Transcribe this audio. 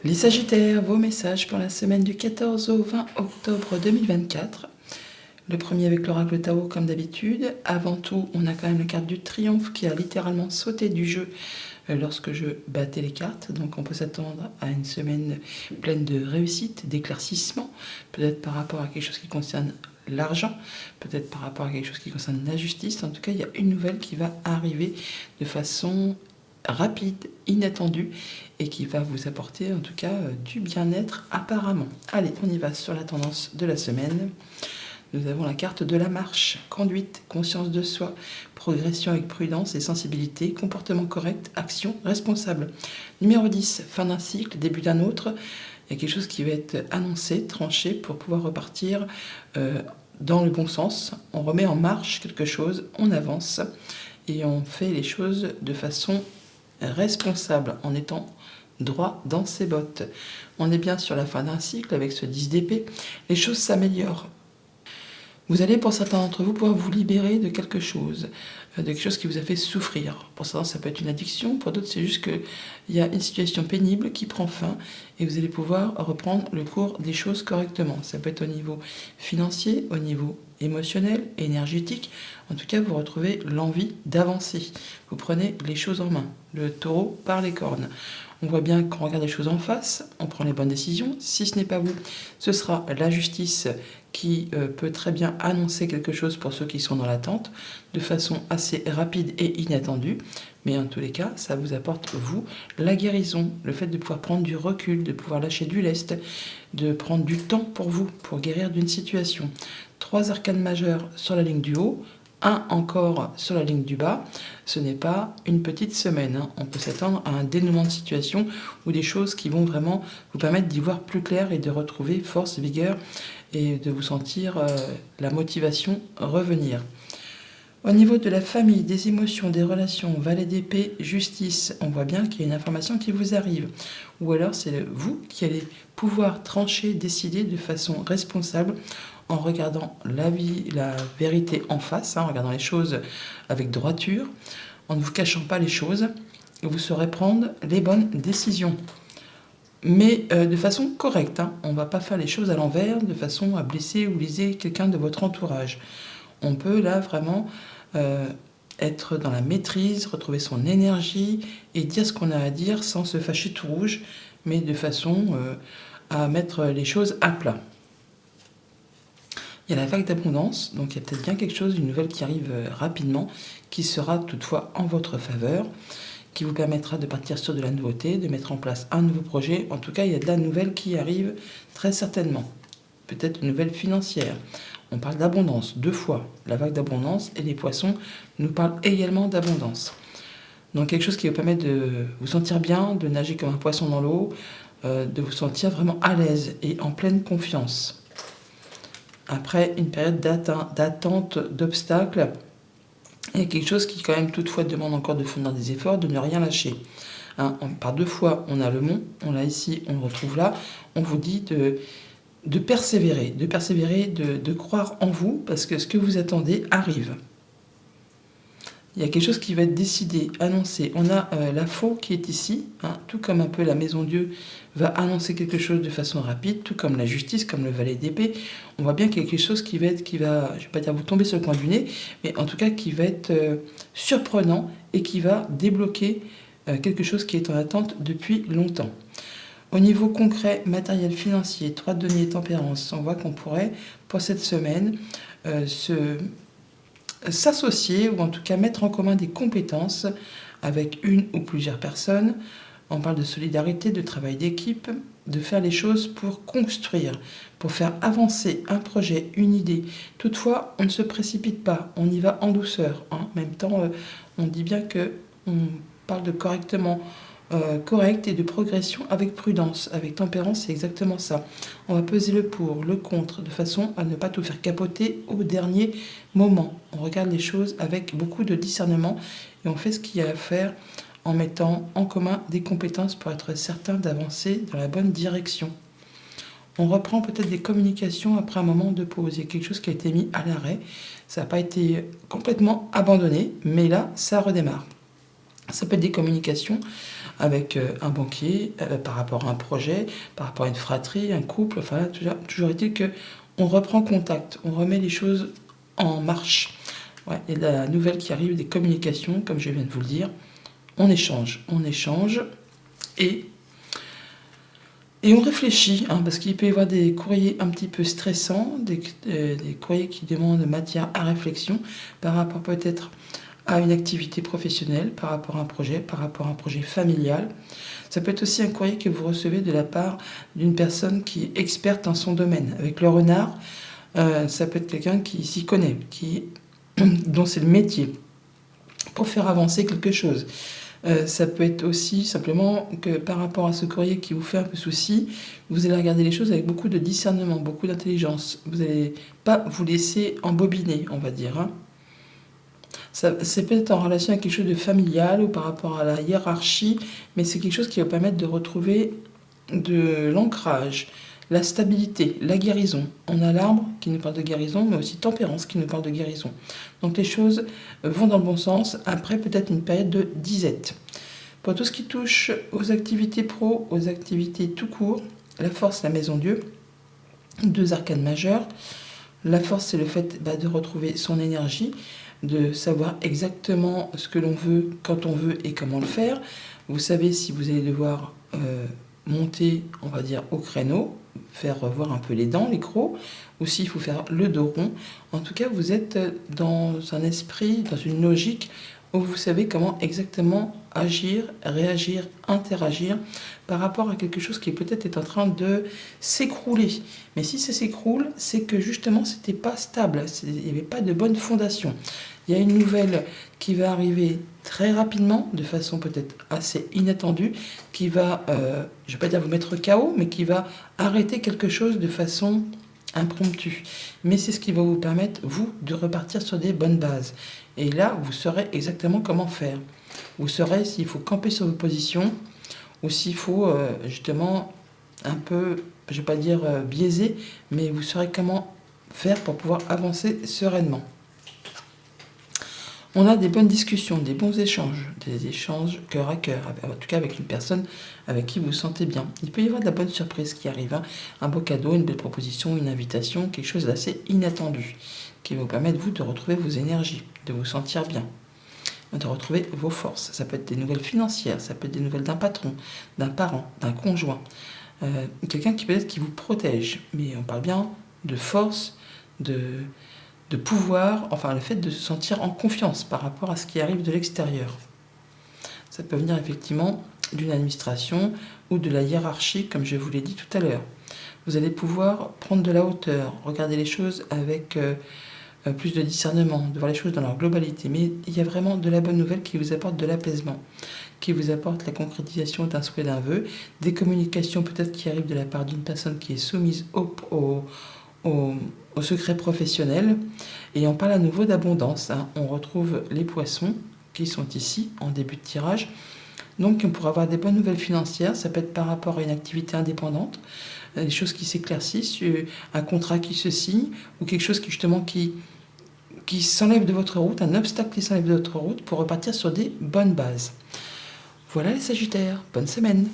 Les Sagittaires, vos messages pour la semaine du 14 au 20 octobre 2024. Le premier avec l'oracle Tao comme d'habitude. Avant tout, on a quand même la carte du triomphe qui a littéralement sauté du jeu lorsque je battais les cartes. Donc on peut s'attendre à une semaine pleine de réussite, d'éclaircissement, peut-être par rapport à quelque chose qui concerne l'argent, peut-être par rapport à quelque chose qui concerne la justice. En tout cas, il y a une nouvelle qui va arriver de façon rapide, inattendue, et qui va vous apporter en tout cas du bien-être apparemment. Allez, on y va sur la tendance de la semaine. Nous avons la carte de la marche, conduite, conscience de soi, progression avec prudence et sensibilité, comportement correct, action responsable. Numéro 10, fin d'un cycle, début d'un autre. Il y a quelque chose qui va être annoncé, tranché pour pouvoir repartir dans le bon sens. On remet en marche quelque chose, on avance et on fait les choses de façon responsable en étant droit dans ses bottes. On est bien sur la fin d'un cycle avec ce 10 d'épée. Les choses s'améliorent. Vous allez, pour certains d'entre vous, pouvoir vous libérer de quelque chose qui vous a fait souffrir. Pour certains, ça peut être une addiction. Pour d'autres, c'est juste qu'il y a une situation pénible qui prend fin et vous allez pouvoir reprendre le cours des choses correctement. Ça peut être au niveau financier, au niveau émotionnel, énergétique. En tout cas, vous retrouvez l'envie d'avancer. Vous prenez les choses en main. Le taureau par les cornes. On voit bien qu'on regarde les choses en face, on prend les bonnes décisions. Si ce n'est pas vous, ce sera la justice qui peut très bien annoncer quelque chose pour ceux qui sont dans l'attente, de façon assez rapide et inattendue. Mais en tous les cas, ça vous apporte, vous, la guérison, le fait de pouvoir prendre du recul, de pouvoir lâcher du lest, de prendre du temps pour vous, pour guérir d'une situation. 3 arcanes majeures sur la ligne du haut, un encore sur la ligne du bas. Ce n'est pas une petite semaine, hein. On peut s'attendre à un dénouement de situation ou des choses qui vont vraiment vous permettre d'y voir plus clair et de retrouver force, vigueur et de vous sentir la motivation revenir. Au niveau de la famille, des émotions, des relations, valet d'épée, justice, on voit bien qu'il y a une information qui vous arrive. Ou alors c'est vous qui allez pouvoir trancher, décider de façon responsable en regardant la vie, la vérité en face, en regardant les choses avec droiture, en ne vous cachant pas les choses, vous saurez prendre les bonnes décisions. Mais de façon correcte, on ne va pas faire les choses à l'envers, de façon à blesser ou léser quelqu'un de votre entourage. On peut là vraiment être dans la maîtrise, retrouver son énergie et dire ce qu'on a à dire sans se fâcher tout rouge, mais de façon à mettre les choses à plat. Il y a la vague d'abondance, donc il y a peut-être bien quelque chose, une nouvelle qui arrive rapidement, qui sera toutefois en votre faveur, qui vous permettra de partir sur de la nouveauté, de mettre en place un nouveau projet. En tout cas, il y a de la nouvelle qui arrive très certainement. Peut-être une nouvelle financière. On parle d'abondance, 2 fois. La vague d'abondance et les poissons nous parlent également d'abondance. Donc quelque chose qui vous permet de vous sentir bien, de nager comme un poisson dans l'eau, de vous sentir vraiment à l'aise et en pleine confiance. Après une période d'attente, d'obstacles, il y a quelque chose qui quand même toutefois demande encore de fournir des efforts, de ne rien lâcher. Par 2 fois, on a le mont, on l'a ici, on le retrouve là. On vous dit de persévérer, de croire en vous, parce que ce que vous attendez arrive. Il y a quelque chose qui va être décidé, annoncé. On a la faux qui est ici, tout comme un peu la maison Dieu va annoncer quelque chose de façon rapide, tout comme la justice, comme le valet d'épée. On voit bien qu'il y a quelque chose qui va, je ne vais pas dire vous tomber sur le coin du nez, mais en tout cas qui va être surprenant et qui va débloquer quelque chose qui est en attente depuis longtemps. Au niveau concret, matériel, financier, 3 de denier, tempérance, on voit qu'on pourrait, pour cette semaine, s'associer ou en tout cas mettre en commun des compétences avec une ou plusieurs personnes. On parle de solidarité, de travail d'équipe, de faire les choses pour construire, pour faire avancer un projet, une idée. Toutefois, on ne se précipite pas, on y va en douceur. En même temps, on dit bien qu'on parle de correctement, correct et de progression avec prudence. Avec tempérance, c'est exactement ça. On va peser le pour, le contre, de façon à ne pas tout faire capoter au dernier moment. On regarde les choses avec beaucoup de discernement et on fait ce qu'il y a à faire en mettant en commun des compétences pour être certain d'avancer dans la bonne direction. On reprend peut-être des communications après un moment de pause. Il y a quelque chose qui a été mis à l'arrêt. Ça n'a pas été complètement abandonné, mais là, ça redémarre. Ça peut être des communications avec un banquier, par rapport à un projet, par rapport à une fratrie, un couple, enfin là, toujours est-il qu'on reprend contact, on remet les choses en marche. Ouais, et la nouvelle qui arrive, des communications, comme je viens de vous le dire, on échange et, et on réfléchit, hein, parce qu'il peut y avoir des courriers un petit peu stressants, des courriers qui demandent matière à réflexion par rapport peut-être à une activité professionnelle, par rapport à un projet familial. Ça peut être aussi un courrier que vous recevez de la part d'une personne qui est experte dans son domaine. Avec le renard, ça peut être quelqu'un qui s'y connaît, dont c'est le métier, pour faire avancer quelque chose. Ça peut être aussi simplement que par rapport à ce courrier qui vous fait un peu souci, vous allez regarder les choses avec beaucoup de discernement, beaucoup d'intelligence. Vous n'allez pas vous laisser embobiner, on va dire, hein. C'est peut-être en relation avec quelque chose de familial ou par rapport à la hiérarchie, mais c'est quelque chose qui va permettre de retrouver de l'ancrage, la stabilité, la guérison. On a l'arbre qui nous parle de guérison, mais aussi tempérance qui nous parle de guérison. Donc les choses vont dans le bon sens, après peut-être une période de disette. Pour tout ce qui touche aux activités pro, aux activités tout court, la force, la maison Dieu, 2 arcanes majeures. La force, c'est le fait de retrouver son énergie, de savoir exactement ce que l'on veut, quand on veut et comment le faire. Vous savez si vous allez devoir monter, on va dire, au créneau, faire revoir un peu les dents, les crocs, ou s'il faut faire le dos rond. En tout cas, vous êtes dans un esprit, dans une logique où vous savez comment exactement agir, réagir, interagir par rapport à quelque chose qui peut-être est en train de s'écrouler. Mais si ça s'écroule, c'est que justement, c'était pas stable, il n'y avait pas de bonne fondation. Il y a une nouvelle qui va arriver très rapidement, de façon peut-être assez inattendue, qui va, je ne vais pas dire vous mettre KO, mais qui va arrêter quelque chose de façon impromptue. Mais c'est ce qui va vous permettre, vous, de repartir sur des bonnes bases. Et là, vous saurez exactement comment faire. Vous saurez s'il faut camper sur vos positions ou s'il faut justement un peu, je ne vais pas dire biaiser, mais vous saurez comment faire pour pouvoir avancer sereinement. On a des bonnes discussions, des bons échanges, des échanges cœur à cœur, en tout cas avec une personne avec qui vous vous sentez bien. Il peut y avoir de la bonne surprise qui arrive, hein. Un beau cadeau, une belle proposition, une invitation, quelque chose d'assez inattendu, qui va vous permettre, vous, de retrouver vos énergies, de vous sentir bien, de retrouver vos forces. Ça peut être des nouvelles financières, ça peut être des nouvelles d'un patron, d'un parent, d'un conjoint, quelqu'un qui peut-être qui vous protège, mais on parle bien de force, de pouvoir, enfin le fait de se sentir en confiance par rapport à ce qui arrive de l'extérieur. Ça peut venir effectivement d'une administration ou de la hiérarchie, comme je vous l'ai dit tout à l'heure. Vous allez pouvoir prendre de la hauteur, regarder les choses avec plus de discernement, de voir les choses dans leur globalité. Mais il y a vraiment de la bonne nouvelle qui vous apporte de l'apaisement, qui vous apporte la concrétisation d'un souhait, d'un vœu, des communications peut-être qui arrivent de la part d'une personne qui est soumise au secret professionnel. Et on parle à nouveau d'abondance, hein. On retrouve les poissons qui sont ici en début de tirage. Donc on pourra avoir des bonnes nouvelles financières, ça peut être par rapport à une activité indépendante, des choses qui s'éclaircissent, un contrat qui se signe, ou quelque chose qui justement qui s'enlève de votre route, un obstacle qui s'enlève de votre route pour repartir sur des bonnes bases. Voilà les Sagittaires, bonne semaine.